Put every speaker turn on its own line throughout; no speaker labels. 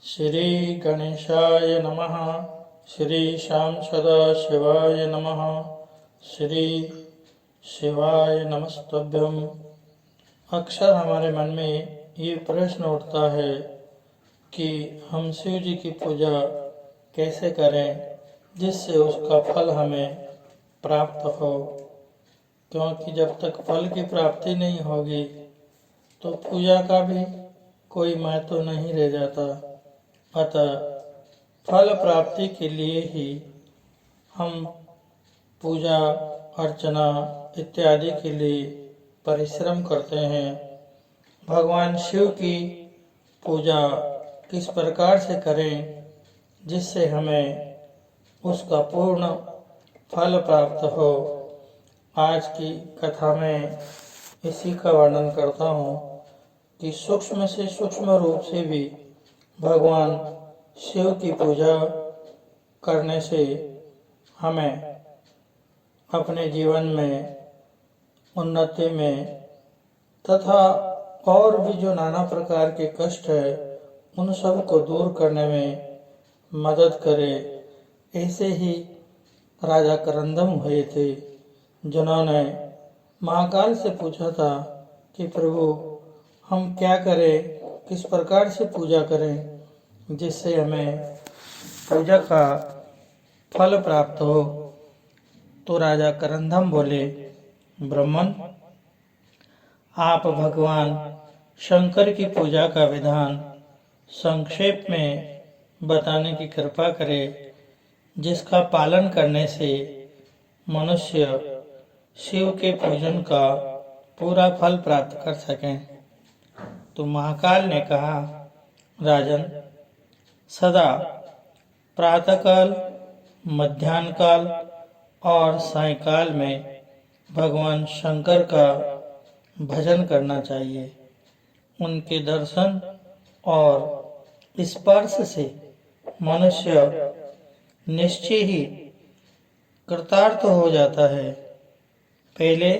श्री गणेशाय नमः। श्री श्याम सदाशिवाय नमः। श्री शिवाय नमस्तभ्यम। अक्सर हमारे मन में ये प्रश्न उठता है कि हम शिव जी की पूजा कैसे करें जिससे उसका फल हमें प्राप्त हो, क्योंकि जब तक फल की प्राप्ति नहीं होगी तो पूजा का भी कोई महत्व नहीं रह जाता। अतः फल प्राप्ति के लिए ही हम पूजा अर्चना इत्यादि के लिए परिश्रम करते हैं। भगवान शिव की पूजा किस प्रकार से करें जिससे हमें उसका पूर्ण फल प्राप्त हो, आज की कथा में इसी का वर्णन करता हूँ कि सूक्ष्म से सूक्ष्म रूप से भी भगवान शिव की पूजा करने से हमें अपने जीवन में उन्नति में तथा और भी जो नाना प्रकार के कष्ट है उन सब को दूर करने में मदद करे। ऐसे ही राजा करंदम हुए थे जिन्होंने महाकाल से पूछा था कि प्रभु हम क्या करें, किस प्रकार से पूजा करें जिससे हमें पूजा का फल प्राप्त हो। तो राजा करंदम बोले, ब्राह्मण आप भगवान शंकर की पूजा का विधान संक्षेप में बताने की कृपा करें जिसका पालन करने से मनुष्य शिव के पूजन का पूरा फल प्राप्त कर सकें। तो महाकाल ने कहा, राजन सदा प्रातःकाल, मध्याह्न काल और सायंकाल में भगवान शंकर का भजन करना चाहिए। उनके दर्शन और स्पर्श से मनुष्य निश्चय ही कृतार्थ हो जाता है। पहले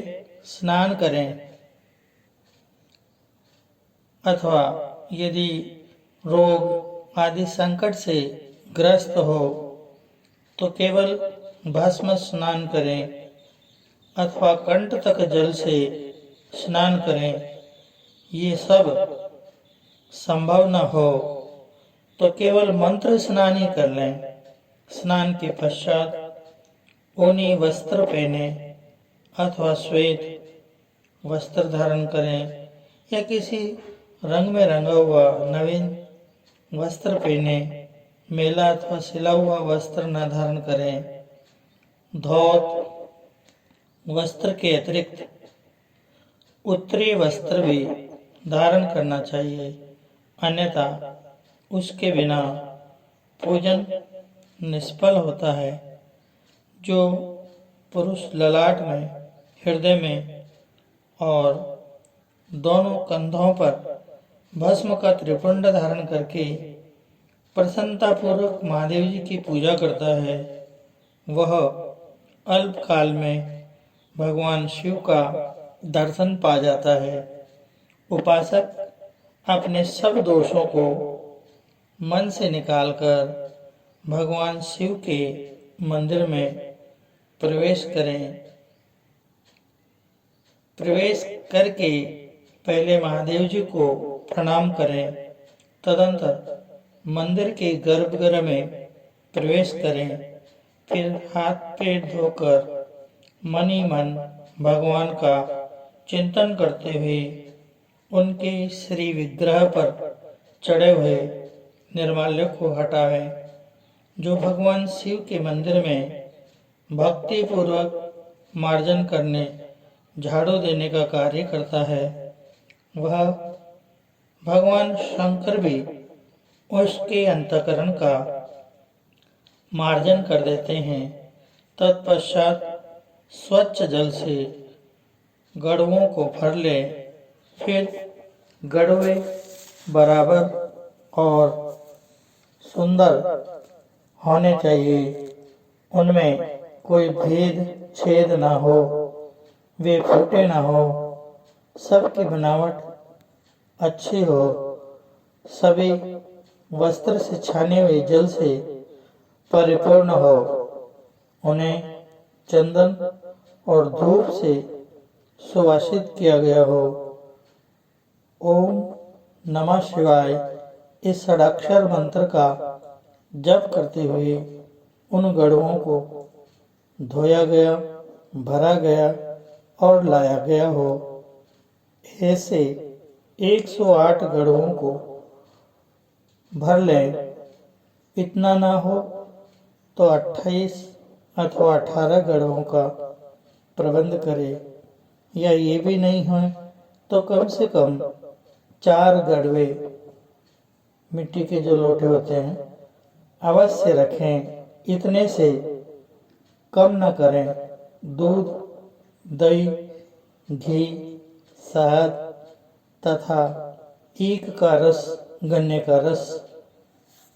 स्नान करें, अथवा यदि रोग आदि संकट से ग्रस्त हो तो केवल भस्म स्नान करें, अथवा कंठ तक जल से स्नान करें। ये सब संभव न हो तो केवल मंत्र स्नान ही कर लें। स्नान के पश्चात ऊनी वस्त्र पहने अथवा श्वेत वस्त्र धारण करें या किसी रंग में रंगा हुआ नवीन वस्त्र पहने। मेला अथवा सिला हुआ वस्त्र न धारण करें। धोत वस्त्र के अतिरिक्त उत्तरीय वस्त्र भी धारण करना चाहिए, अन्यथा उसके बिना पूजन निष्फल होता है। जो पुरुष ललाट में, हृदय में और दोनों कंधों पर भस्म का त्रिपुंड धारण करके प्रसन्नता पूर्वक महादेव जी की पूजा करता है, वह अल्प काल में भगवान शिव का दर्शन पा जाता है। उपासक अपने सब दोषों को मन से निकालकर भगवान शिव के मंदिर में प्रवेश करें। प्रवेश करके पहले महादेव जी को प्रणाम करें, तदंतर मंदिर के गर्भगृह में प्रवेश करें। फिर हाथ पैर धोकर मन ही मन भगवान का चिंतन करते हुए उनके श्री विग्रह पर चढ़े हुए निर्माल्य को हटावें, जो भगवान शिव के मंदिर में भक्ति पूर्वक मार्जन करने, झाड़ू देने का कार्य करता है। वह भगवान शंकर भी उसके अंतःकरण का मार्जन कर देते हैं। तत्पश्चात स्वच्छ जल से गड़ुओं को भर ले। फिर गड़ुए बराबर और सुंदर होने चाहिए, उनमें कोई भेद छेद ना हो, वे फूटे ना हो, सबकी बनावट अच्छी हो, सभी वस्त्र से छाने हुए जल से परिपूर्ण हो। उन्हें चंदन और धूप से सुवासित किया गया हो। ओम नमः शिवाय इस षडाक्षर मंत्र का जप करते हुए उन गढ़वों को धोया गया, भरा गया और लाया गया हो। ऐसे 108 गढ़वों को भर लें। इतना ना हो तो 28 अथवा 18 गढ़वों का प्रबंध करें, या ये भी नहीं हो तो कम से कम 4 गढ़वे मिट्टी के जो लोटे होते हैं अवश्य रखें। इतने से कम न करें। दूध, दही, घी, शहद तथा ईख का रस, गन्ने का रस,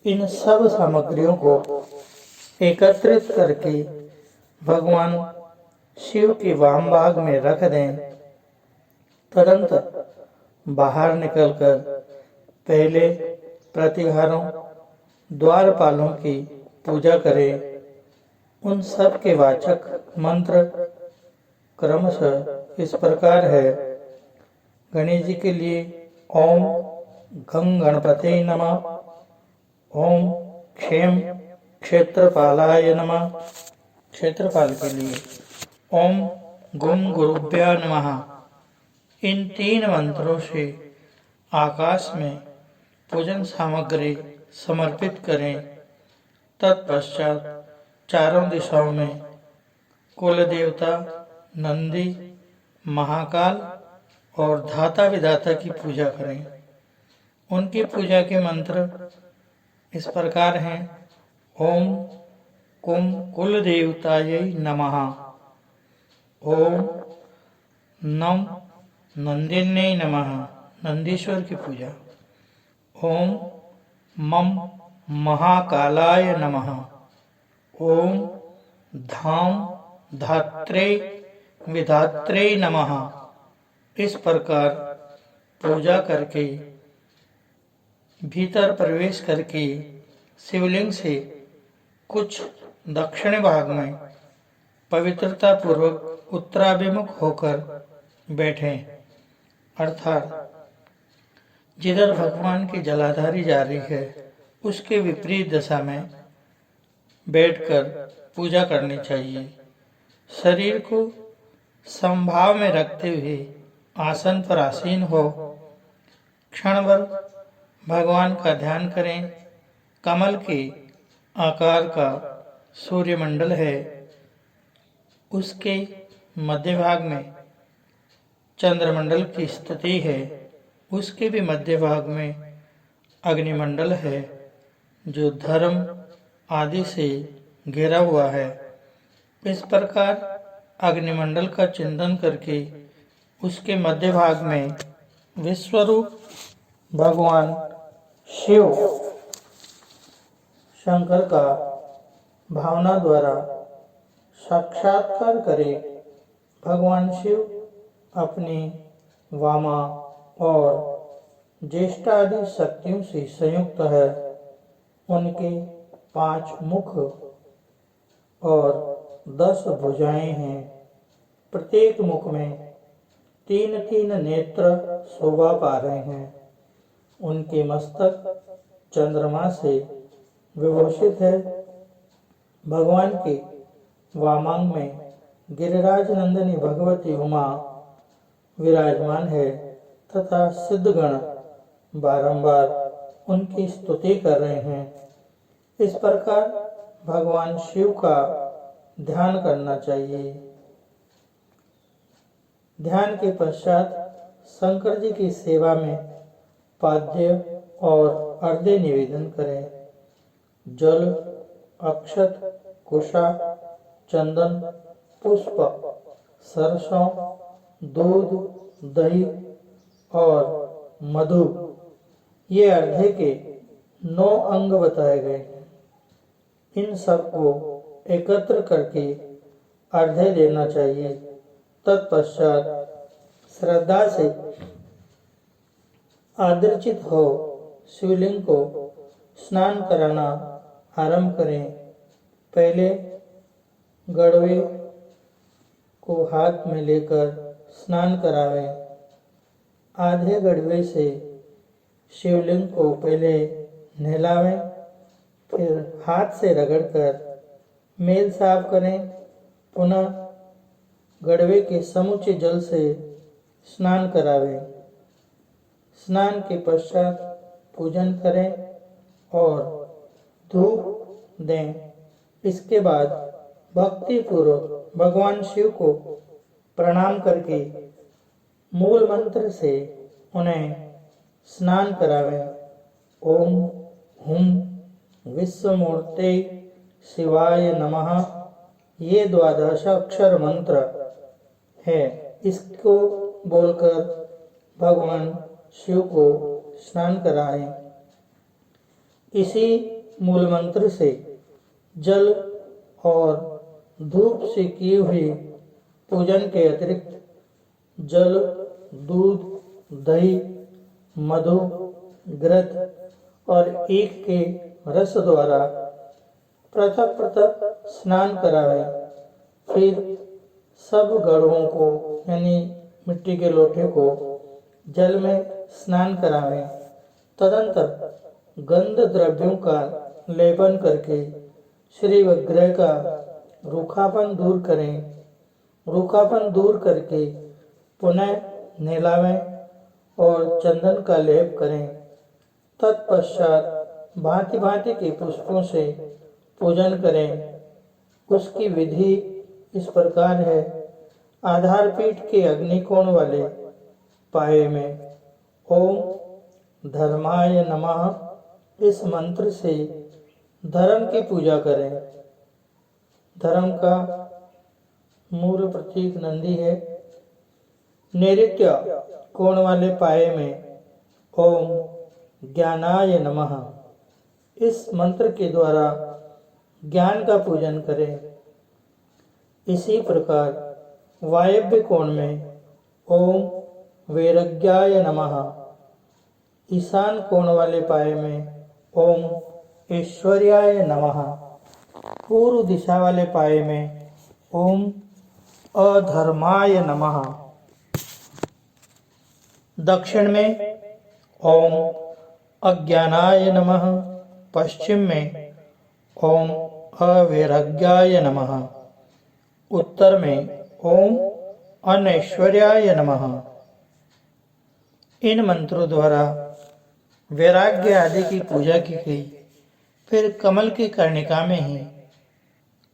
इन सब सामग्रियों को एकत्रित करके भगवान शिव के वाम भाग में रख दें। तुरंत बाहर निकलकर पहले प्रतिहारों, द्वारपालों की पूजा करें। उन सब के वाचक मंत्र क्रमशः इस प्रकार है। गणेश जी के लिए ओम गं गणपते नमः, ओम क्षेम क्षेत्रपालाय नमः। क्षेत्रपाल के लिए ओम गुम गुरुभ्यो नमः। इन 3 मंत्रों से आकाश में पूजन सामग्री समर्पित करें। तत्पश्चात चारों दिशाओं में कुल देवता, नंदी, महाकाल और धाता विधाता की पूजा करें। उनकी पूजा के मंत्र इस प्रकार हैं। ओम कुम कुल देवतायै नमः, ओम नम नंदिन्यै नमः, नंदीश्वर की पूजा। ओम मम महाकालाय नमः, ओम धाम धात्रे विधात्रे नमः। इस प्रकार पूजा करके भीतर प्रवेश करके शिवलिंग से कुछ दक्षिण भाग में पवित्रता पूर्वक उत्तराभिमुख होकर बैठें, अर्थात जिधर भगवान की जलाधारी जा रही है उसके विपरीत दिशा में बैठकर पूजा करनी चाहिए। शरीर को समभाव में रखते हुए आसन पर आसीन हो। क्षण भर भगवान का ध्यान करें। कमल के आकार का सूर्यमंडल है, उसके मध्य भाग में चंद्रमंडल की स्थिति है, उसके भी मध्य भाग में अग्निमंडल है जो धर्म आदि से घिरा हुआ है। इस प्रकार अग्निमंडल का चिंतन करके उसके मध्य भाग में विश्वरूप भगवान शिव शंकर का भावना द्वारा साक्षात्कार करें। भगवान शिव अपनी वामा और ज्येष्ठ आदि शक्तियों से संयुक्त है। उनके 5 मुख और 10 भुजाएं हैं। प्रत्येक मुख में 3-3 नेत्र शोभा पा रहे हैं। उनके मस्तक चंद्रमा से विभूषित है। भगवान के वामांग में गिरिराज नंदिनी भगवती उमा विराजमान है तथा सिद्धगण बारंबार उनकी स्तुति कर रहे हैं। इस प्रकार भगवान शिव का ध्यान करना चाहिए। ध्यान के पश्चात शंकर जी की सेवा में पाद्य और अर्घ्य निवेदन करें। जल, अक्षत, कुशा, चंदन, पुष्प, सरसों, दूध, दही और मधु, ये अर्घ्य के 9 अंग बताए गए हैं। इन सब को एकत्र करके अर्घ्य देना चाहिए। तत्पश्चात श्रद्धा से आदर्चित हो शिवलिंग को स्नान कराना आरंभ करें। पहले गड़वे को हाथ में लेकर स्नान करावें। आधे गड़वे से शिवलिंग को पहले नहलावें, फिर हाथ से रगड़कर मेल साफ करें। पुनः गड़वे के समूचे जल से स्नान करावें। स्नान के पश्चात पूजन करें और धूप दें। इसके बाद भक्ति पूर्वक भगवान शिव को प्रणाम करके मूल मंत्र से उन्हें स्नान करावें। ओम हुम विश्वमूर्ते शिवाय नमः, ये 12 अक्षर मंत्र है। इसको बोलकर भगवान शिव को स्नान कराएं। इसी मूल मंत्र से जल और धूप से की हुई पूजन के अतिरिक्त जल, दूध, दही, मधु, घृत और ईख के रस द्वारा पृथक पृथक स्नान करावें। फिर सब गड़वों को यानी मिट्टी के लोटे को जल में स्नान करावें। तदंतर गंध द्रव्यों का लेपन करके श्री विग्रह का रूखापन दूर करें। रूखापन दूर करके पुनः नहलावें और चंदन का लेप करें। तत्पश्चात भांति भांति के पुष्पों से पूजन करें। उसकी विधि इस प्रकार है। आधार पीठ के अग्निकोण वाले पाए में ओम धर्माय नमः इस मंत्र से धर्म की पूजा करें। धर्म का मूल प्रतीक नंदी है। नैऋत्य कोण वाले पाए में ओम ज्ञानाय नमः इस मंत्र के द्वारा ज्ञान का पूजन करें। इसी प्रकार वायव्य कोण में ओम वैराग्याय नमः, ईशान कोण वाले पाए में ओम ऐश्वर्याय नमः, पूर्व दिशा वाले पाए में ओम अधर्माय नमः, दक्षिण में ओम अज्ञानाय नमः, पश्चिम में ओम अवैराग्याय नमः, उत्तर में ओम अनैश्वर्याय नमः। इन मंत्रों द्वारा वैराग्य आदि की पूजा की गई। फिर कमल की कर्णिका में ही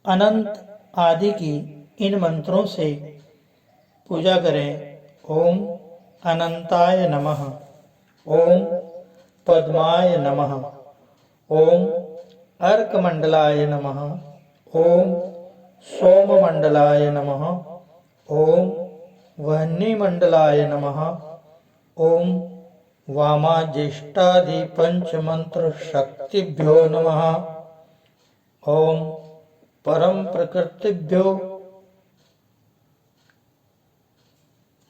अनंत आदि की इन मंत्रों से पूजा करें। ओम अनंताय नमः, ओम पद्माय नमः, ओम अर्कमंडलाय नमः, ओम सोममंडलाय नमः, ओम वह्निमंडलाय नमः, ओम वामाज्येष्ठादि पंचमंत्र शक्तिभ्यो नमः, ओम परम प्रकृतिभ्यो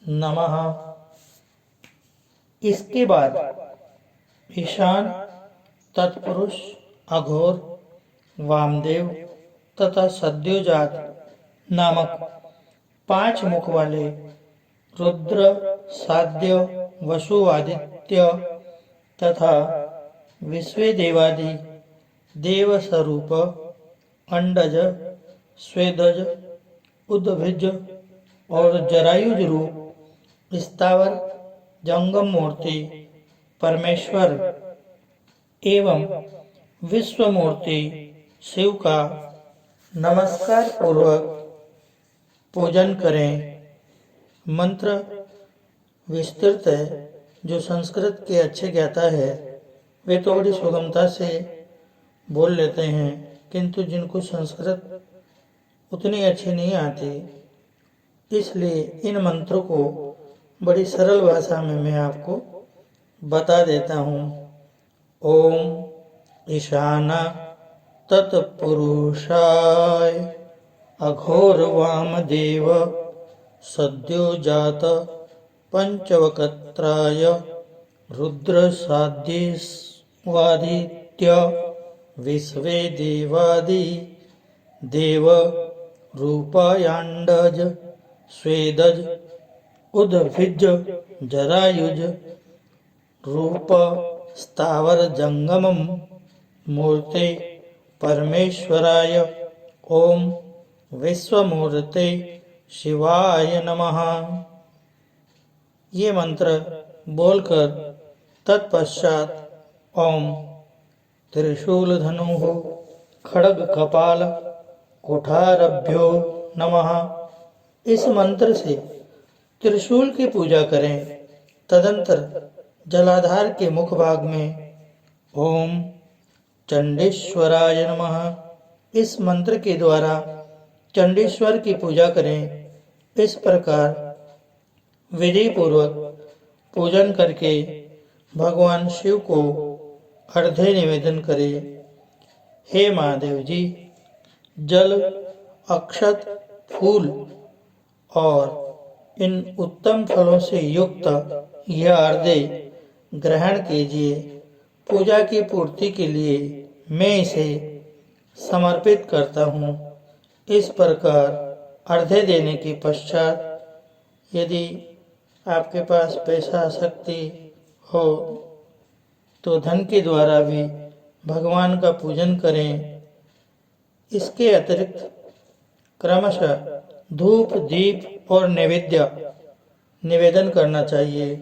नमः। इसके बाद ईशान, तत्पुरुष, अघोर, वामदेव तथा सद्योजात नामक 5 मुख वाले रुद्र, साध्य, वसुआदित्य तथा विश्वेदेवादि देव स्वरूप अंडज, स्वेदज, उद्भिज और जरायुज रूप स्थावर जंगम मूर्ति परमेश्वर एवं विश्व मूर्ति शिव का नमस्कार पूर्वक पूजन करें। मंत्र विस्तृत है। जो संस्कृत के अच्छे ज्ञाता है वे थोड़ी सुगमता से बोल लेते हैं, किंतु जिनको संस्कृत उतनी अच्छी नहीं आती, इसलिए इन मंत्रों को बड़ी सरल भाषा में मैं आपको बता देता हूँ। ओम ईशान तत्पुरुषाय अघोर वामदेव सद्योजात पंचवक्त्राय रुद्र साध्यवादित्याय नित्य विश्वे देवादि देव रूपायांडज स्वेदज उद्भिज जरायुज रूप स्थावर जंगमम मूर्ते परमेश्वराय ओम विश्वमूर्ते शिवाय नमः। ये मंत्र बोलकर तत्पश्चात ओम त्रिशूल धनु खड़ग कपाल कुठारभ्यो नमः इस मंत्र से त्रिशूल की पूजा करें। तदंतर जलाधार के मुख भाग में ओम चंडीश्वराय नमः इस मंत्र के द्वारा चंडीश्वर की पूजा करें। इस प्रकार विधि पूर्वक पूजन करके भगवान शिव को अर्घ्य निवेदन करें। हे महादेव जी, जल, अक्षत, फूल और इन उत्तम फलों से युक्त यह अर्घ्य ग्रहण कीजिए। पूजा की पूर्ति के लिए मैं इसे समर्पित करता हूँ। इस प्रकार अर्घ्य देने के पश्चात यदि आपके पास पैसा शक्ति हो तो धन के द्वारा भी भगवान का पूजन करें। इसके अतिरिक्त क्रमशः धूप, दीप और नैवेद्य निवेदन करना चाहिए,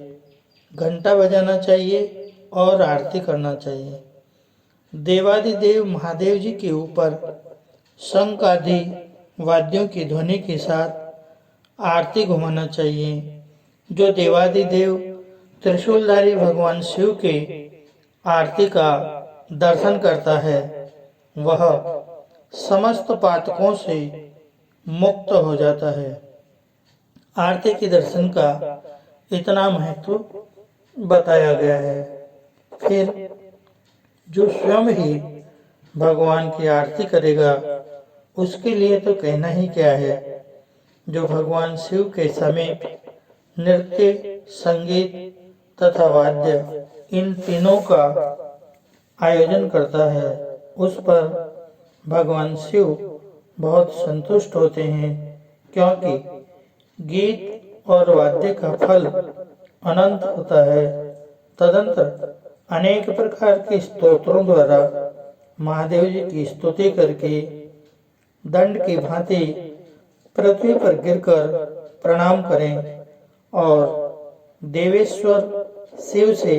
घंटा बजाना चाहिए और आरती करना चाहिए। देवादिदेव महादेव जी के ऊपर शंख आदि वाद्यों की ध्वनि के साथ आरती घुमाना चाहिए। जो देवादिदेव त्रिशूलधारी भगवान शिव के आरती का दर्शन करता है वह समस्त पातकों से मुक्त हो जाता है। आरती के दर्शन का इतना महत्व बताया गया है। फिर जो स्वयं ही भगवान की आरती करेगा उसके लिए तो कहना ही क्या है। जो भगवान शिव के समीप नृत्य, संगीत तथा वाद्य इन तीनों का आयोजन करता है उस पर भगवान शिव बहुत संतुष्ट होते हैं, क्योंकि गीत और वाद्य का फल अनंत होता है। तदंतर अनेक प्रकार के स्तोत्रों द्वारा महादेव जी की स्तुति करके दंड की भांति पृथ्वी पर गिरकर प्रणाम करें और देवेश्वर शिव से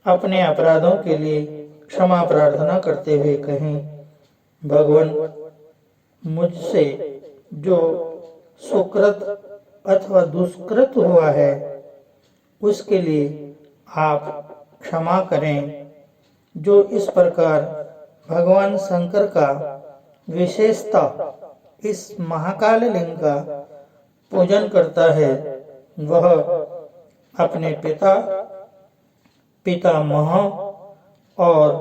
अपने अपराधों के लिए क्षमा प्रार्थना करते हुए कहें, भगवान मुझसे जो सुकृत अथवा दुष्कृत हुआ है उसके लिए आप क्षमा करें। जो इस प्रकार भगवान शंकर का विशेषता इस महाकाल लिंग का पूजन करता है वह अपने पिता, पितामह और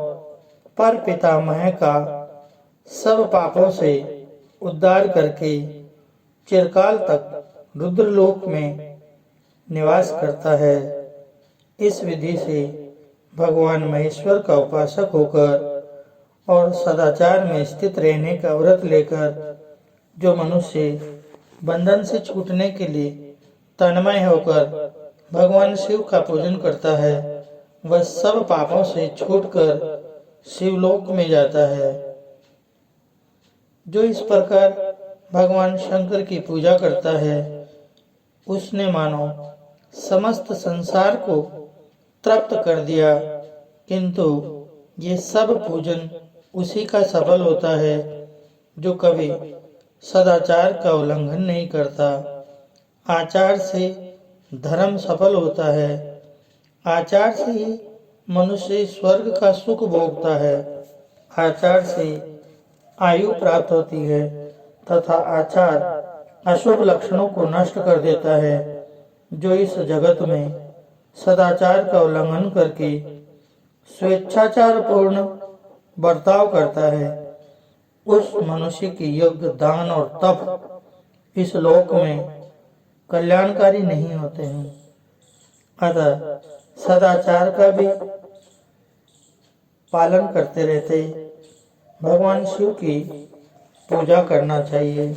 पर पितामह का सब पापों से उद्धार करके चिरकाल तक रुद्रलोक में निवास करता है। इस विधि से भगवान महेश्वर का उपासक होकर और सदाचार में स्थित रहने का व्रत लेकर जो मनुष्य बंधन से छूटने के लिए तन्मय होकर भगवान शिव का पूजन करता है वह सब पापों से छूटकर शिवलोक में जाता है। जो इस प्रकार भगवान शंकर की पूजा करता है उसने मानो समस्त संसार को तृप्त कर दिया, किंतु ये सब पूजन उसी का सफल होता है जो कभी सदाचार का उल्लंघन नहीं करता। आचार से धर्म सफल होता है, आचार से ही मनुष्य स्वर्ग का सुख भोगता है, आचार से आयु प्राप्त होती है तथा आचार अशुभ लक्षणों को नष्ट कर देता है। जो इस जगत में सदाचार का उल्लंघन करके स्वेच्छाचार पूर्ण बर्ताव करता है उस मनुष्य की यज्ञ, दान और तप इस लोक में कल्याणकारी नहीं होते हैं। अतः सदाचार का भी पालन करते रहते। भगवान शिव की पूजा करना चाहिए।